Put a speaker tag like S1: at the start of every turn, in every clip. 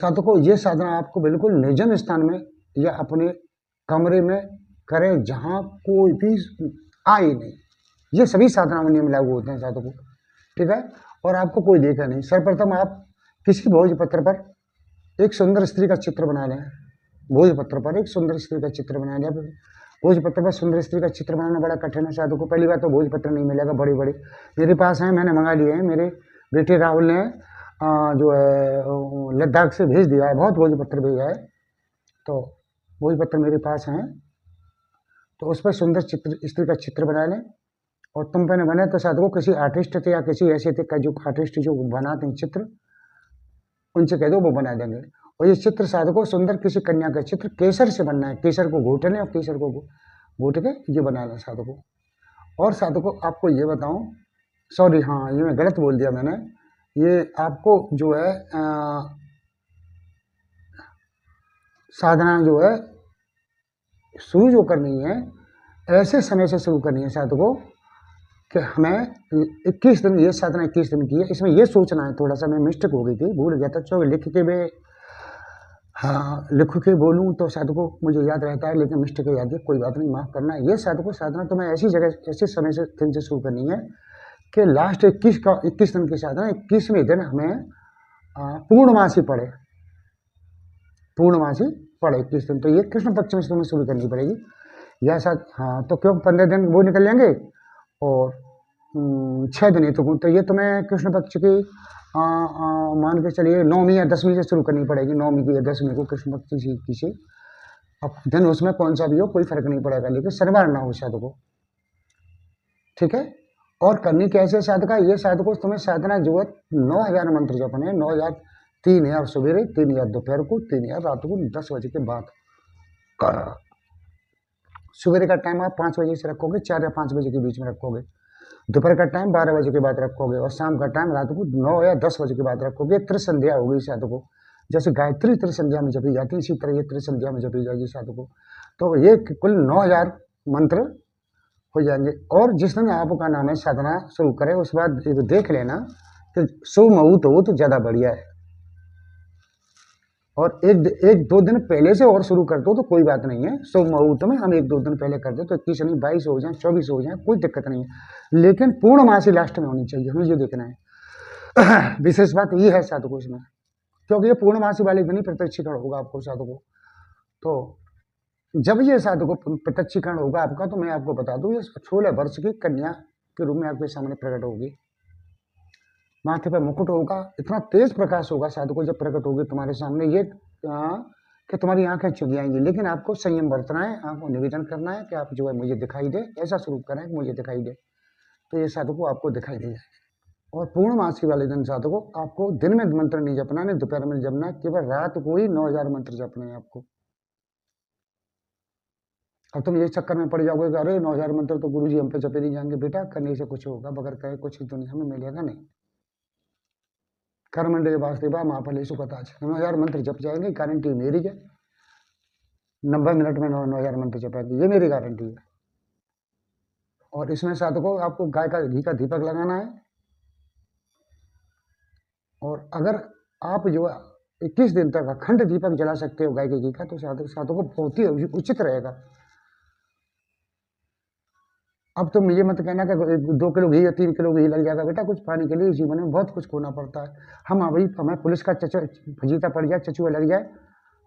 S1: साधकों ये साधना आपको बिल्कुल निर्जन स्थान में या अपने कमरे में करें जहां कोई भी आए नहीं। ये सभी साधना में नियम लागू होते हैं साधकों, ठीक है। और आपको कोई देखा नहीं। सर्वप्रथम आप किसी भोजपत्र पर एक सुंदर स्त्री का चित्र बना लें। भोजपत्र पर एक सुंदर स्त्री का चित्र बना लें। भोजपत्र पर सुंदर स्त्री का चित्र बनाना बड़ा कठिन है साधकों। पहली बात तो भोजपत्र नहीं मिलेगा, बड़ी बड़ी मेरे पास है, मैंने मंगा लिए हैं। मेरे बेटे राहुल ने जो है लद्दाख से भेज दिया है, बहुत भोजपत्र भेजा है। तो भोजपत्र मेरे पास हैं, तो उस पर सुंदर चित्र स्त्री का चित्र बना लें। और तुम पे बने तो साधकों किसी आर्टिस्ट थे या किसी ऐसे थे जो आर्टिस्ट जो बनाते हैं चित्र, उनसे कह दो वो बना देंगे। और ये चित्र साधकों सुंदर किसी कन्या का चित्र केसर से बनना है। केसर को घोट लें और केसर को घोट के ये बना लें साधकों। और साधकों आपको ये बताऊं, सॉरी हाँ ये मैं गलत बोल दिया मैंने। ये आपको जो है साधना जो है शुरू जो करनी है ऐसे समय से शुरू करनी है साधकों कि हमें 21 दिन, ये साधना 21 दिन की है। इसमें ये सोचना है, थोड़ा सा मैं मिस्टेक हो गई थी, भूल गया था। चलो लिख के मैं लिख के बोलूँ तो साधकों मुझे याद रहता है, लेकिन मिस्टेक याद है, कोई बात नहीं, माफ़ करना। ये साधकों साधना तो मैं ऐसी जगह ऐसे समय से दिन से शुरू करनी है कि लास्ट 21 दिन की साधना 21वें दिन हमें पूर्णमासी पड़े। पूर्णमासी पड़े 21 दिन, तो ये कृष्ण पक्ष में तुम्हें शुरू करनी पड़ेगी। यह साथ हाँ तो क्यों 15 दिन वो निकल जाएंगे और 6 दिन तो ये तुम्हें कृष्ण पक्ष की मान के चलिए 9वीं या 10वीं से शुरू करनी पड़ेगी। 9वीं की या 10वीं को कृष्ण पक्ष की से। अब दिन उसमें कौन सा भी हो कोई फर्क नहीं पड़ेगा, लेकिन शनिवार ना हो साधकों, ठीक है। और करनी कैसे साधका, ये साधकों तुम्हें साधना जो है 9000 मंत्र जपने हैं। 9000, 3000 सवेरे, 3000 दोपहर को, 3000 रात को 10 बजे के बाद। सवेरे का टाइम आप 5 बजे से रखोगे, 4 या 5 बजे के बीच में रखोगे। दोपहर का टाइम 12 बजे के बाद रखोगे और शाम का टाइम रात को 9 या 10 बजे के बाद रखोगे। त्रिसंध्या होगी साधकों, जैसे गायत्री त्रिसंध्या में जपी जाती है इसी तरह ये त्रिसंध्या में जपी जाएगी साधकों। तो ये कुल 9000 मंत्र हो जाएंगे। और जिस दिन आपका नाम है साधना शुरू करें उस बाद देख लेना कि शुभ मुहूर्त हो तो ज़्यादा बढ़िया है। और एक दो दिन पहले से और शुरू कर दो तो कोई बात नहीं है। शुभ मुहूर्त में हम 1-2 दिन पहले कर दे तो 21 नहीं 22 हो जाए, 24 हो जाए, कोई दिक्कत नहीं है, लेकिन पूर्णमासी लास्ट में होनी चाहिए, हमें ये देखना है। विशेष बात ये है साधकों इसमें, क्योंकि ये पूर्णमासी वाले दिन ही प्रत्यक्षीकरण होगा आपको साधकों। तो जब ये साधकों प्रत्यक्षीकरण होगा आपका, तो मैं आपको बता दूं ये 16 वर्ष की कन्या के रूप में आपके सामने प्रकट होगी। माथे पर मुकुट होगा, इतना तेज प्रकाश होगा साधकों जब प्रकट होगी तुम्हारे सामने ये कि तुम्हारी आंखें चुग जाएंगी। लेकिन आपको संयम बरतना है, आपको निवेदन करना है कि आप जो है मुझे दिखाई दे, ऐसा स्वरूप करें कि मुझे दिखाई दे, तो ये साधकों आपको दिखाई दे जाएगा। और पूर्णमासी वाले दिन साधकों आपको दिन में मंत्र नहीं जपना है, दोपहर में जपना है, केवल रात को ही 9000 मंत्र जपने हैं आपको। अब तुम ये चक्कर में पड़ जाओगे कि अरे 9000 मंत्र तो गुरुजी हम पे जपे नहीं जाएंगे। बेटा करने से कुछ होगा, बगैर कहे कुछ ही दुनिया में मिलेगा नहीं। कर्मंडे वासुदेवा महाफलेषु कदाचन। 9000 मंत्र जप जाएंगे, गारंटी मेरी है। 90 मिनट में 9000 मंत्र जपेंगे, ये मेरी गारंटी है। और इसमें साधकों आपको गाय का घी का दीपक लगाना है। और अगर आप जो 21 दिन तक अखंड दीपक जला सकते हो गाय के घी का, तो साधकों बहुत ही उचित रहेगा। अब तुम ये मत कहना कि 2 किलो घी या 3 किलो घी लग जाएगा। बेटा कुछ पाने के लिए जीवन में बहुत कुछ खोना पड़ता है। हमें पुलिस का फजीता पड़ जाए, चचुआ लग जाए,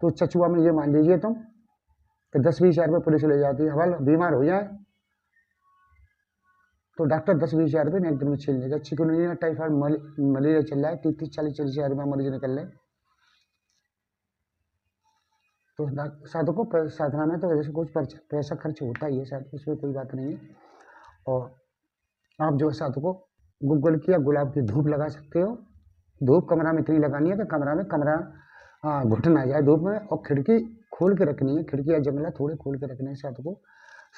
S1: तो चचुआ में ये मान लीजिए तुम कि 10-20 हज़ार रुपये पुलिस ले जाती है। हवाल बीमार हो जाए तो डॉक्टर 10-20 हज़ार रुपये एक दिन में छीन लेगा। चिकनगुनिया, टाइफाइड, मलेरिया चल रहा है, 30-40 हज़ार रुपये मरीज निकल रहे। तो साधकों साधना में तो वैसे कुछ पैसा खर्च होता ही है शायद, इसमें कोई बात नहीं है। और आप जो है साधकों गूगल की या गुलाब की धूप लगा सकते हो। धूप कमरा में इतनी लगानी है कि कमरा घुट ना जाए धूप में। और खिड़की खोल के रखनी है, खिड़की या जंगला थोड़े खोल के रखने हैं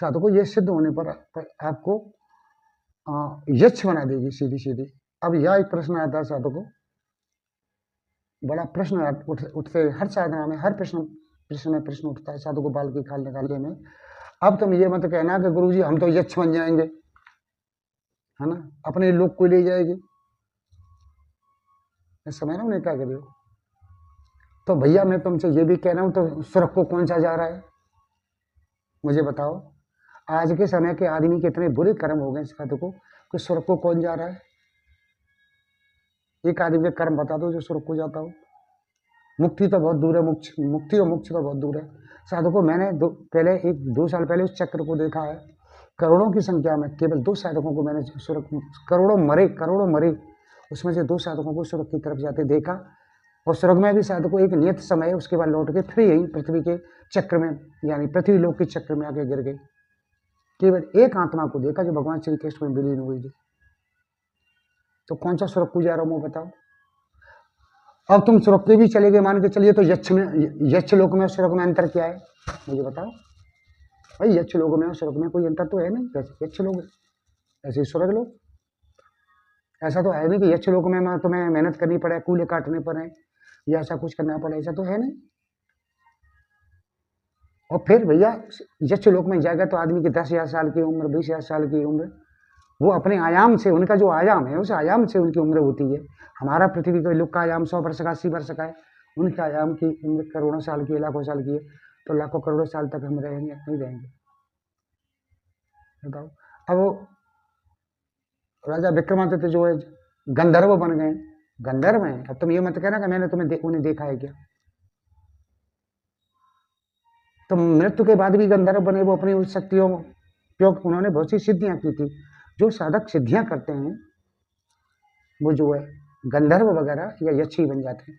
S1: साधकों ये सिद्ध होने पर आपको यक्ष बना देगी सीधी सीधी। अब यह एक प्रश्न आता है साधकों, बड़ा प्रश्न उठते हर साधना में, हर प्रश्न उठता है साधकों बाल की खाल निकालने में। अब तुम ये मत कहना कि गुरुजी हम तो यक्ष बन जाएंगे, है ना, अपने लोग को ले जाएगी। समझ रहा हूँ क्या कर रहे हो। तो भैया मैं तुमसे ये भी कह रहा हूँ, तो स्वर्ग को कौन सा जा रहा है मुझे बताओ। आज के समय के आदमी के इतने बुरे कर्म हो गए साधु को कि स्वर्ग को कौन जा रहा है। एक आदमी के कर्म बता दो जो स्वर्ग को जाता हो। मुक्ति तो बहुत दूर है, मुक्ति और मोक्ष तो बहुत दूर है। साधु को मैंने पहले 1-2 साल पहले उस चक्र को देखा है। करोड़ों की संख्या में केवल 2 साधकों को मैंने स्वर्ग, करोड़ों मरे, उसमें से 2 साधकों को स्वर्ग की तरफ जाते देखा। और स्वर्ग में भी साधकों एक नियत समय है, उसके बाद लौट के फिर यही पृथ्वी के चक्र में, यानी पृथ्वी लोक के चक्र में आके गिर गए। केवल एक आत्मा को देखा जो भगवान श्री कृष्ण में विलीन हुई थी। तो कौन सा स्वर्ग को जा रहा हूँ मैं बताओ। अब तुम स्वर्ग के भी चले गए मान के चलिए, तो यक्ष लोक में स्वर्ग में अंतर क्या है मुझे बताओ भाई। यक्ष लोक में और स्वर्ग में कोई अंतर तो है नहीं। यक्ष लोग ऐसे स्वर्ग लोग, ऐसा तो है नहीं कि यक्ष लोक में तुम्हें मेहनत करनी पड़े, कूले काटने पड़े या ऐसा कुछ करना पड़े, ऐसा तो है नहीं। और फिर भैया यक्ष लोक में जाएगा तो आदमी की 10,000 साल की उम्र, 20,000 साल की उम्र, वो अपने आयाम से, उनका जो आयाम है उस आयाम से उनकी उम्र होती है। हमारा पृथ्वी के लोग का आयाम 100 वर्ष का, 80 वर्ष का है, उनके आयाम की उम्र करोड़ों साल की, लाखों साल की है। तो लाखों करोड़ों साल तक हम रहेंगे नहीं रहेंगे बताओ। अब राजा विक्रमादित्य जो है गंधर्व बन गए, गंधर्व हैं। अब तुम ये मत कहना कि मैंने उन्हें देखा है क्या। तो मृत्यु के बाद भी गंधर्व बने, वो अपनी उस शक्तियों, क्योंकि उन्होंने बहुत सी सिद्धियां की थी। जो साधक सिद्धियां करते हैं वो जो है गंधर्व वगैरह या यक्षी बन जाते हैं।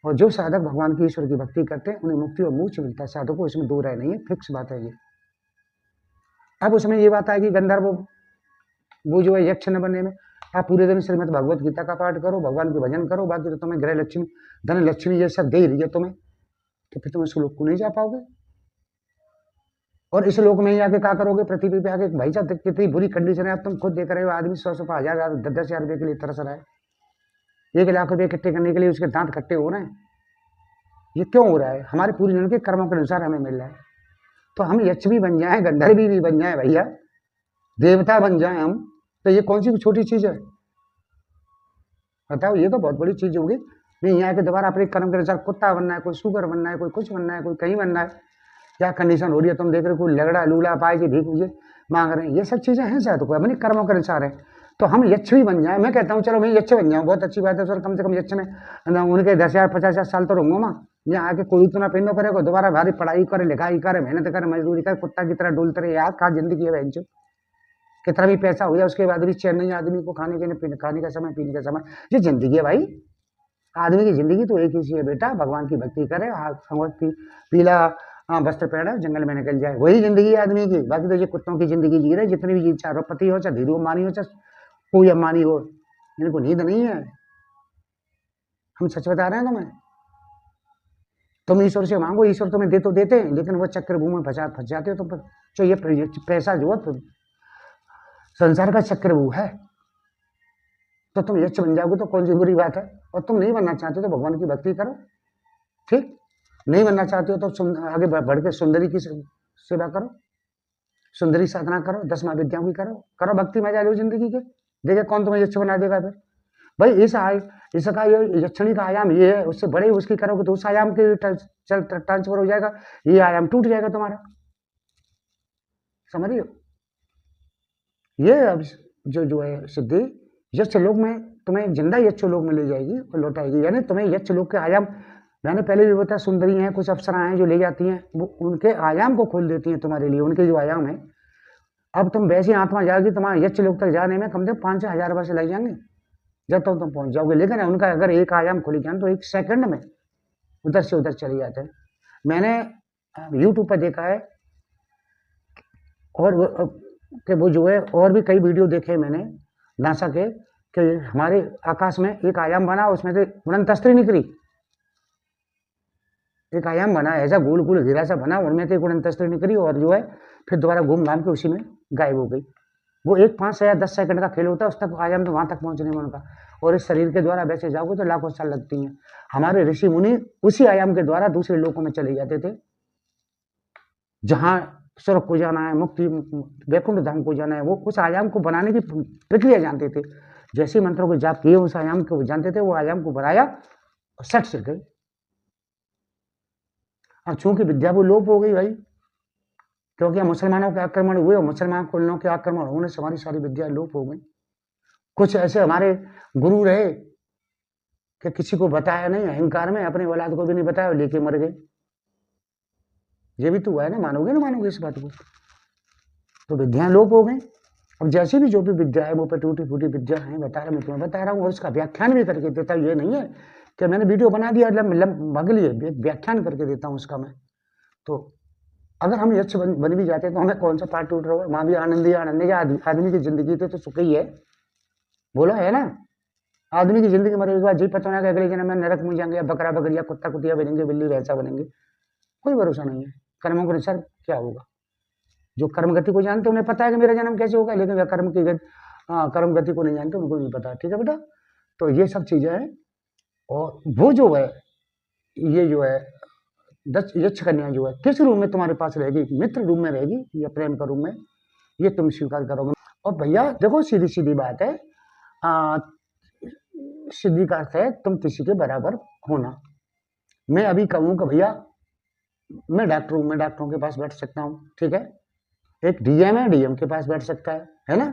S1: और जो साधक भगवान की, ईश्वर की भक्ति करते हैं उन्हें मुक्ति और मोक्ष मिलता है। साधक को इसमें दो राय नहीं है, फिक्स बात है ये। अब उसमें ये बात है कि गंधर्व वो जो है यक्ष न बनने में, आप पूरे दिन श्रीमद् भगवत गीता का पाठ करो, भगवान के भजन करो, बाकी तो तुम्हें ग्रह लक्ष्मी, धन लक्ष्मी ये सब दे ही रही है तुम्हें, तो फिर तुम इस लोक को नहीं जा पाओगे। और इस लोक में ही आके क्या करोगे, पृथ्वी पे आके। भाई साहब कितनी बुरी कंडीशन है, अब तुम खुद देख रहे हो, आदमी 100, 1000, 10,000 रुपए के लिए तरस रहा है। 1 लाख रुपए इकट्ठे करने के लिए उसके दांत खट्टे हो रहे हैं। ये क्यों हो रहा है? हमारे पूरी जन्म के कर्मों के अनुसार हमें मिल रहा है। तो हम यक्ष भी बन जाए, गंधर्व भी बन जाए भैया, देवता बन जाए हम, तो ये कौन सी छोटी चीज है बताओ। ये तो बहुत बड़ी चीज होगी। नहीं यहाँ के दोबारा अपने कर्म के अनुसार कुत्ता बनना है, कोई सुगर बनना है, कोई कुछ बनना है, कोई कहीं बनना है। क्या कंडीशन हो रही है तुम देख रहे हो, कोई लगड़ा लूला पाए जी भीख मुझे मांग रहे हैं। ये सब चीजें हैं शायद कोई अपने कर्मों के अनुसार है। तो हम यक्ष भी बन जाए। मैं कहता हूँ चलो मैं यक्ष बन जाऊँ, बहुत अच्छी बात है सर। कम से कम यक्ष में उनके 10,000 50,000 साल तो रहूंगा माँ। यहाँ आके कोई तो ना पहनो करेगा, दोबारा भारी पढ़ाई करे, लिखाई करे, मेहनत करे, मजदूरी करे, कुत्ता की तरह डोलते रहे। यार कहाँ जिंदगी है बहन। कितना भी पैसा हो जाए उसके बाद भी चैन नहीं आदमी को, खाने के खाने का समय, पीने का समय। ये जिंदगी है भाई। आदमी की जिंदगी तो एक ही है बेटा, भगवान की भक्ति करे, पीला वस्त्र पहने, जंगल में निकल जाए, वही जिंदगी है आदमी की। बाकी तो ये कुत्तों की जिंदगी जी रहे, जितनी भी जी, चाहे अरबपति हो, चाहे धीरू अम्बानी हो, चाहे कोई अम्बानी हो, इनको नींद नहीं है। हम सच बता रहे हैं तुम्हें। तुम ईश्वर से मांगो, ईश्वर तुम्हें दे तो देते हैं, लेकिन वो चक्रभूमि में फंस जाते हो तुम। तो ये पैसा जो है संसार का चक्रव्यूह है। तो तुम यक्ष बन जाओगे तो कौन सी बुरी बात है। और तुम नहीं बनना चाहते तो भगवान की भक्ति करो, ठीक। नहीं बनना चाहते हो तो आगे बढ़ के सुंदरी की सेवा करो, सुंदरी साधना करो, 10 महाविद्याओं की करो भक्ति, मजा लो जिंदगी के। देखे कौन तुम्हें यक्ष बना देगा फिर भाई। इसका यक्षणी का आयाम ये है, उससे बड़े उसकी करोगे तो उस आयाम के ट्रांसफर हो जाएगा, ये आयाम टूट जाएगा तुम्हारा। समझ रही हो। ये अब जो है सिद्धि यक्ष लोक में तुम्हें जिंदा यक्ष लोक में ले जाएगी और लौटाएगी। यानी तुम्हें यक्ष लोक के आयाम, मैंने पहले भी बताया, सुंदरी हैं, कुछ अप्सराएं हैं जो ले जाती हैं, वो उनके आयाम को खोल देती हैं तुम्हारे लिए, उनके जो आयाम है। अब तुम वैसी आत्मा जाओगी, तुम्हारा यक्ष लोक तक जाने में कम से कम 5 से 1000 वर्ष लग जाएंगे जब तक तुम पहुंच जाओगे। लेकिन उनका अगर एक आयाम खुल गया तो 1 सेकंड में उधर से उधर चले जाते हैं। मैंने यूट्यूब पर देखा है, और वो जो है, और भी कई वीडियो देखे मैंने नासा के, कि हमारे आकाश में एक आयाम बना, उसमें से उड़न तस्त्री निकली। एक आयाम बना ऐसा गोल गोल घेरा सा बना, उनमें से एक उड़न तस्त्री निकली और जो है फिर दोबारा घूम घाम के उसी में गायब हो गई। वो 1 5 या 10 सेकंड का खेल होता है, उस तक आयाम तो वहां तक पहुंचने में उनका। और इस शरीर के द्वारा वैसे जाओगे तो लाखों साल लगती हैं। हमारे ऋषि मुनि उसी आयाम के द्वारा दूसरे लोकों में चले जाते थे, जहां स्वर्ग को जाना है, मुक्ति वैकुंठ धाम को जाना है। वो उस आयाम को बनाने की प्रक्रिया जानते थे। जैसे मंत्रों को जाप किए उस आयाम को जानते थे, वो आयाम को बनाया और सट से गए। और चूंकि विद्या वो लोप हो गई भाई, क्योंकि मुसलमानों के आक्रमण हुए और मुसलमान कुलों के आक्रमण होने से हमारी सारी विद्या लोप हो गई। कुछ ऐसे हमारे गुरु रहे कि किसी को बताया नहीं, अहंकार में अपने औलाद को भी नहीं बताया, लेके मर गए। ये भी तो हुआ है ना, मानोगे ना मानोगे इस बात को? तो विद्या लोप हो गई। अब जैसी भी जो भी विद्या है वो पे टूटी फूटी विद्या है, बता रहा मैं तुम्हें बता रहा हूँ, और उसका व्याख्यान भी करके देता हूँ। ये नहीं है कि मैंने वीडियो बना दिया भाग लिए, व्याख्यान करके देता हूँ उसका मैं। तो अगर हम यक्ष बन भी जाते हैं तो हमें कौन सा पार्ट टूट रहा है? वहां भी आनंद ही आनंद है। आदमी की जिंदगी तो सुख ही है, बोलो है ना। आदमी की जिंदगी मरने के बाद जी पता ना कि अगले जन्म में नरक में जाएंगे, या बकरा बकरिया कुत्ता कुतिया बनेंगे, बिल्ली भैंसा बनेंगे, कोई भरोसा नहीं है। कर्मों के अनुसार क्या होगा? जो कर्म गति को जानते उन्हें पता है कि मेरा जन्म कैसे होगा, लेकिन वह कर्म गति को नहीं जानते, उनको नहीं पता। ठीक है बेटा, तो ये सब चीजें हैं। और वो जो है, ये जो है यक्ष कन्या जो है किस रूप में तुम्हारे पास रहेगी? मित्र रूप में रहेगी या प्रेम का रूप में? ये तुम स्वीकार करोगे। और भैया देखो, सीधी सीधी बात है, सिद्धि का अर्थ है तुम किसी के बराबर होना। मैं अभी कहूँ कि भैया मैं डॉक्टर हूँ, मैं डॉक्टरों के पास बैठ सकता हूँ, ठीक है। एक डीएम है, डीएम के पास बैठ सकता है ना।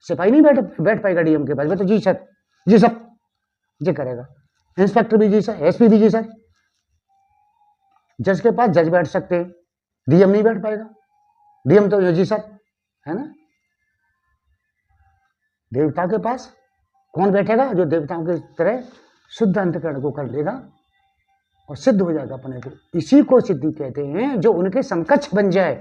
S1: सिपाही नहीं बैठ पाएगा डीएम के पास, मैं तो जी सर, जी सर, ये करेगा। इंस्पेक्टर भी जी सर, एसपी भी जी सर। जज के पास जज बैठ सकते हैं, डीएम नहीं बैठ पाएगा। डीएम तो जी सर, है ना। देवता के पास कौन बैठेगा? जो देवताओं की तरह शुद्ध अंतकरण को कर लेगा और सिद्ध हो जाएगा अपने को। इसी को सिद्धि कहते हैं, जो उनके समकक्ष बन जाए।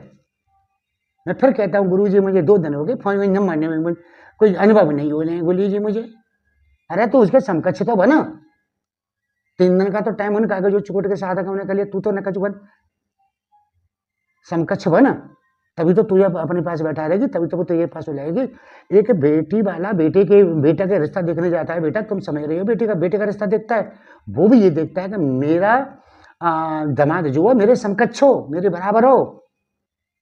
S1: मैं फिर कहता हूँ, गुरुजी मुझे 2 दिन हो गए फोन में मारने में, कोई अनुभव नहीं हो रहे हैं गुरुजी मुझे। अरे तो उसके समकक्ष तो बना। 3 दिन का तो टाइम उनका जो चुकट के साधक होने के लिए, तू तो न चुकट समकक्ष बना, तभी तो तुझे अपने पास बैठा रहेगी, तभी तो तुझे पास हो जाएगी। एक बेटी वाला बेटा के रिश्ता देखने जाता है, बेटा तुम समझ रही हो, बेटे का रिश्ता देखता है, वो भी ये देखता है कि मेरा दामाद जो हो मेरे समकक्ष हो, मेरे बराबर हो,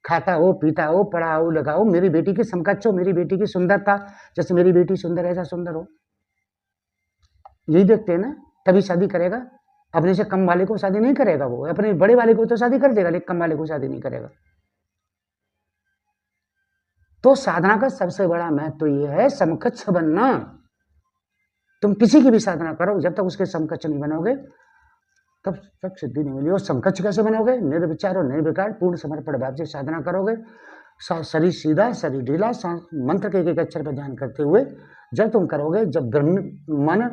S1: खाता हो, पीता हो, पढ़ा हो, लगा हो, मेरी बेटी की समकक्ष हो, मेरी बेटी की सुंदरता जैसे मेरी बेटी सुंदर है ऐसा सुंदर हो। यही देखते हैं ना, तभी शादी करेगा। अपने से कम वाले को शादी नहीं करेगा, वो अपने बड़े वाले को तो शादी कर देगा, लेकिन कम वाले को शादी नहीं करेगा। तो साधना का सबसे बड़ा महत्व तो यह है समकक्ष बनना। तुम किसी की भी साधना करो, जब तक उसके समकक्ष नहीं बनोगे तब तक सिद्धि नहीं मिली। और समकक्ष कैसे बनोगे? निर्विचार और निर्विकार पूर्ण समर्पण भाव से साधना करोगे। शरीर सीधा, शरीर ढीला, मंत्र के एक अक्षर पर ध्यान करते हुए जब तुम करोगे, जब मन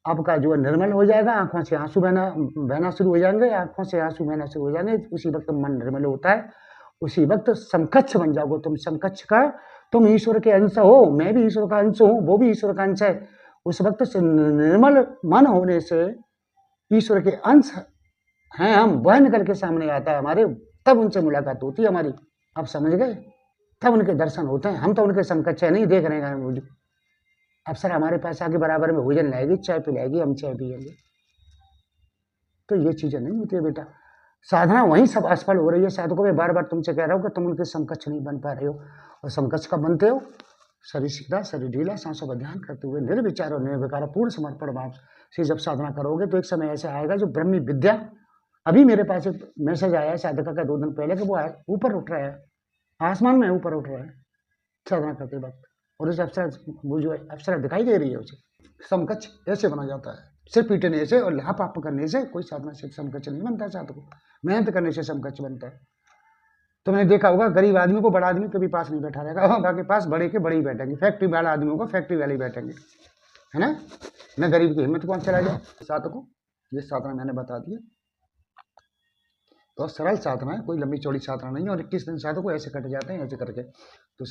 S1: आपका जो निर्मल हो जाएगा, आंखों से आंसू बहना शुरू हो जाएंगे, आंखों से आंसू बहना शुरू हो जाएंगे, उसी वक्त मन निर्मल होता है, उसी वक्त समकक्ष बन जाओगे। तुम समकक्ष का, तुम ईश्वर के अंश हो, मैं भी ईश्वर का अंश हूँ, वो भी ईश्वर का अंश है। उस वक्त से निर्मल मन होने से ईश्वर के अंश हैं हम, वह निकल के सामने आता है हमारे, तब उनसे मुलाकात होती है हमारी। आप समझ गए? तब उनके दर्शन होते हैं। हम तो उनके समकक्ष नहीं देख रहे हैं। अफसर हमारे पास आके बराबर में भोजन लाएगी, चाय पिलाएगी, हम चाय पिएंगे। तो ये चीजें नहीं होती है बेटा। साधना वहीं सब असफल हो रही है साधकों में। बार बार तुमसे कह रहा हूँ कि तुम उनके समकक्ष नहीं बन पा रहे हो। और समकक्ष कब बनते हो? शरीर सीधा, शरीर ढीला, सांसों का ध्यान करते हुए निर्विचार और निर्विकार पूर्ण समर्पण भाव से जब साधना करोगे तो एक समय ऐसा आएगा जो ब्रह्मी विद्या। अभी मेरे पास एक मैसेज आया है साधका का 2 दिन पहले कि वो ऊपर उठ रहा है, आसमान में ऊपर उठ रहा है साधना करते वक्त, और उस अप्सरा, वो जो अप्सरा दिखाई दे रही है उसे। समकक्ष ऐसे बना जाता है, सिर्फ पीटने से और लाभ प्राप्त करने से कोई साधना से समकक्ष नहीं बनता। साधक को मेहनत करने से समकक्ष बनता है। तुमने देखा होगा गरीब आदमी को बड़ा आदमी कभी पास नहीं बैठा रहेगा, बाकी पास बड़े के बड़े ही बैठेंगे। फैक्ट्री वाला आदमी होगा, फैक्ट्री वाले ही बैठेंगे, है ना। मैं गरीब की हिम्मत कौन चला जाए? साधक को ये साधना मैंने बता दी, तो सरल साधना है, कोई लंबी चौड़ी साधना नहीं है। और 21 दिन साधक को ऐसे कट जाते हैं ऐसे करके। तो